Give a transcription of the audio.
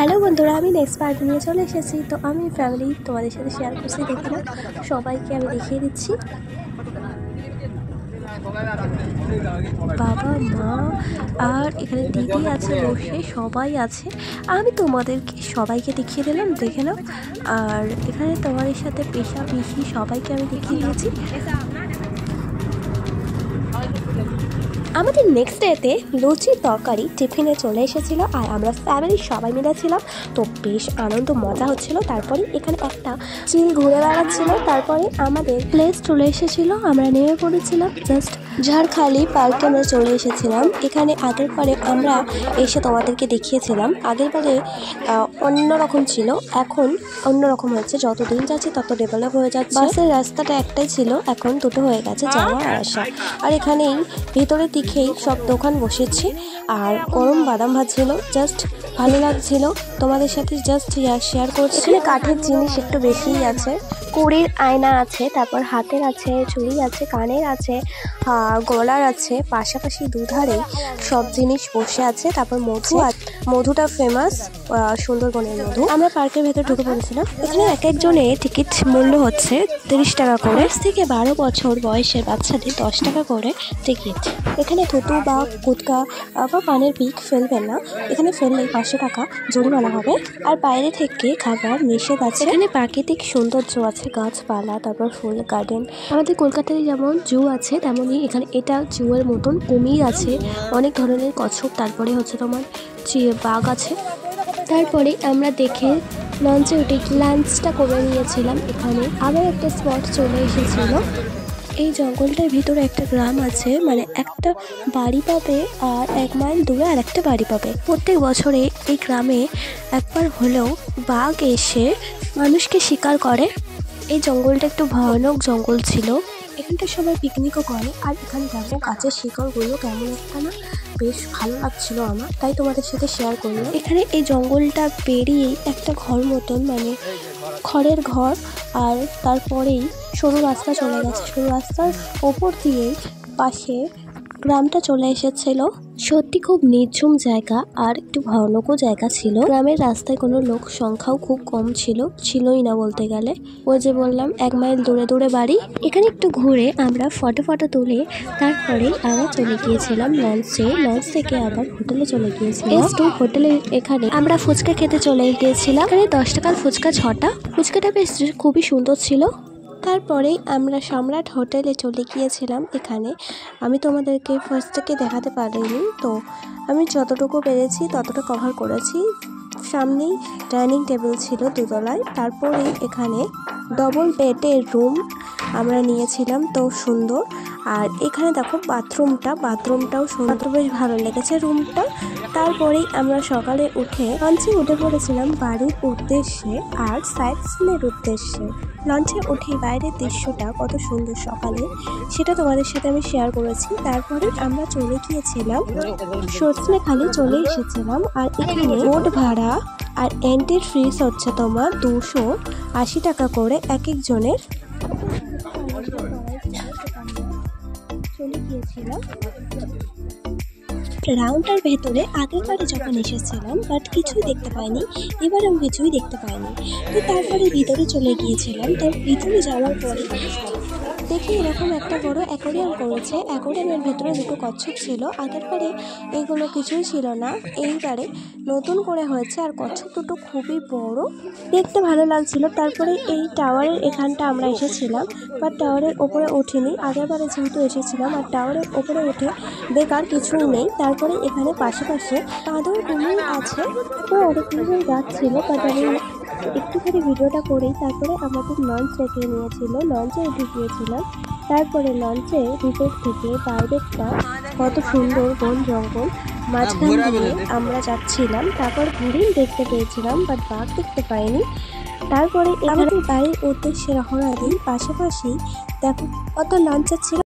Hello বন্ধুরা, আমি next part নিয়ে চলে এসেছি। তো আমি ফ্যামিলি তোমাদের সাথে শেয়ার করছি, দেখে না সবাইকে আমি দেখিয়ে দিচ্ছি। বাবা, মা আর এখানে দিদি আছে, বসে সবাই আছে। আমি তোমাদেরকে সবাইকে দেখিয়ে দিলাম, দেখে নাও। আর এখানে তোমাদের সাথে পেশা পিসি সবাইকে আমি দেখিয়ে দিয়েছি। আমাদের নেক্সট ডেতে লুচির তরকারি টিফিনে চলে এসেছিলো আর আমরা ফ্যামিলির সবাই মিলে ছিলাম। তো বেশ আনন্দ মজা হচ্ছিল। তারপরে এখানে একটা চিল ঘুরে বেড়াচ্ছিল। তারপরে আমাদের প্লেস চলে এসেছিলো, আমরা নেমে পড়েছিলাম জাস্ট ঝাড়খালি পার্কে আমরা চলে এসেছিলাম। এখানে আগের বারে আমরা এসে তোমাদেরকে দেখিয়েছিলাম। আগের বারে অন্যরকম ছিল, এখন অন্যরকম হয়েছে। যত দিন যাচ্ছে তত ডেভেলপ হয়ে যাচ্ছে। বাসের রাস্তাটা একটাই ছিল, এখন দুটো হয়ে গেছে, যাওয়া আর আসা। আর এখানেই ভেতরের দিকেই সব দোকান বসেছে আর গরম বাদাম ভাজছিল, জাস্ট ভালো লাগছিল। তোমাদের সাথে জাস্ট শেয়ার করছি। এখানে কাঠের জিনিস একটু বেশিই আছে, কুড়ির আয়না আছে, তারপর হাতের আছে, চুড়ি আছে, কানের আছে, গলার আছে, পাশাপাশি দুধারে সব জিনিস বসে আছে। তারপর মধুটা ফেমাস, সুন্দরবনের মধু। আমরা পার্কের ভেতর ঢুকে পড়েছিলাম। এখানে এক একজনের টিকিট মূল্য হচ্ছে 30 টাকা করে। 10 থেকে 12 বছর বয়সের বাচ্চাদের 10 টাকা করে টিকিট। এখানে থুতু বা গুটকা বা পানের পিক ফেলবেন না, এখানে ফেললে 500 টাকা জরিমানা হবে। আর বাইরে থেকে খাবার নিষেধ আছে। এখানে প্রাকৃতিক সৌন্দর্য আছে, গাছপালা, তারপর ফুল গার্ডেন। আমাদের কলকাতায় যেমন জু আছে, তেমনই এখানে এটা জুয়ের মতন। কুমির আছে, অনেক ধরনের কচ্ছপ, তারপরে হচ্ছে তোমার বাঘ আছে। তারপরে আমরা দেখে লঞ্চে উঠে লাঞ্চটা করে নিয়েছিলাম। এখানে আবার একটা স্পট চলে এসেছিল। এই জঙ্গলটার ভিতরে একটা গ্রাম আছে, মানে একটা বাড়ি পাবে আর 1 মাইল দূরে আর একটা বাড়ি পাবে। প্রত্যেক বছরে এই গ্রামে একবার হলেও বাঘ এসে মানুষকে শিকার করে। এই জঙ্গলটা একটু ভয়ানক জঙ্গল ছিল। এখানটা সবাই পিকনিকও করে। আর এখানে দেখো গাছের শিকড়গুলো কেমন একটা না, বেশ ভালো লাগছিল আমার, তাই তোমাদের সাথে শেয়ার করলাম। এখানে এই জঙ্গলটা পেরিয়েই একটা ঘর মতন, মানে খড়ের ঘর, আর তারপরেই সরু রাস্তা চলে গেছে। সরু রাস্তার ওপর দিয়েই পাশে গ্রামটা চলে এসেছিল। সত্যি খুব নির্ঝুম জায়গা আর একটু ভয়ানকও জায়গা ছিল। গ্রামের রাস্তায় কোনো লোক সংখ্যাও খুব কম ছিলই না বলতে গেলে। ওই যে বললাম 1 মাইল দূরে দূরে বাড়ি। এখানে একটু ঘুরে আমরা ফটো তুলে তারপরে আবার চলে গিয়েছিলাম লঞ্চে। লঞ্চ থেকে আবার হোটেলে চলে গিয়েছিলাম। হোটেলে এখানে আমরা ফুচকা খেতে চলে গিয়েছিলাম। এখানে 10 টাকার ফুচকা 6টা। ফুচকাটা বেশ খুবই সুন্দর ছিল। তারপরেই আমরা সম্রাট হোটেলে চলে গিয়েছিলাম। এখানে আমি তোমাদেরকে ফার্স্ট থেকে দেখাতে পারিনি, তো আমি যতটুকু পেরেছি ততটা কভার করেছি। সামনেই ডাইনিং টেবিল ছিল 2 তলায়। তারপরে এখানে ডবল বেডের রুম আমরা নিয়েছিলাম, তো সুন্দর। আর এখানে দেখো বাথরুমটাও সুন্দর, বেশ ভালো লেগেছে রুমটা। তারপরেই আমরা সকালে লঞ্চে উঠে পড়েছিলাম বাড়ির উদ্দেশ্যে আর সাইট সিনের উদ্দেশ্যে। লঞ্চে উঠে বাইরের দৃশ্যটা কত সুন্দর সকালে, সেটা তোমাদের সাথে আমি শেয়ার করেছি। তারপরে আমরা চলে গিয়েছিলাম সজনেখালি চলে এসেছিলাম। আর এখানে বোট ভাড়া আর এন্ট্রি ফিস হচ্ছে তোমার 280 টাকা করে এক একজনের। চলে গিয়েছিলাম রাউন্ডটার ভেতরে। আগেরবারে যখন এসেছিলাম বাট কিছুই দেখতে পাইনি, এবার আমি কিছুই দেখতে পাইনি। তো তারপরে ভিতরে চলে গিয়েছিলাম। তার ভিতরে যাওয়ার পরে দেখি এরকম একটা বড় অ্যাকোরিয়াম করেছে। অ্যাকোরিয়ামের ভেতরে 2টো কচ্ছপ ছিল। আগেরবারে এইগুলো কিছুই ছিল না, এইবারে নতুন করে হয়েছে। আর কচ্ছপ দুটো খুবই বড়, দেখতে ভালো লাগছিল। তারপরে এই টাওয়ারের এখানটা আমরা এসেছিলাম, বাট টাওয়ারের ওপরে ওঠেনি। আগেরবারে যেহেতু এসেছিলাম, আর টাওয়ারের ওপরে উঠে বেকার কিছুই নেই। তারপরে এখানে পাশাপাশি পাদর কুমির আছে, তো অনেকগুলো গাছ ছিল। বাট আমি একটুখানি ভিডিওটা করেই তারপরে আমাদের লঞ্চ রেখে নিয়েছিল, লঞ্চে উঠে গিয়েছিলাম। তারপরে লঞ্চে ভিতর থেকে বাইরেটা কত সুন্দর, বন জঙ্গল মাঝখান দিয়ে আমরা যাচ্ছিলাম। তারপর হরিণ দেখতে পেয়েছিলাম, বাট বাঘ দেখতে পাইনি। তারপরে আমাদের বাড়ির উদ্দেশ্যে রওনা দিই। পাশাপাশি দেখো কত লঞ্চ ছিল।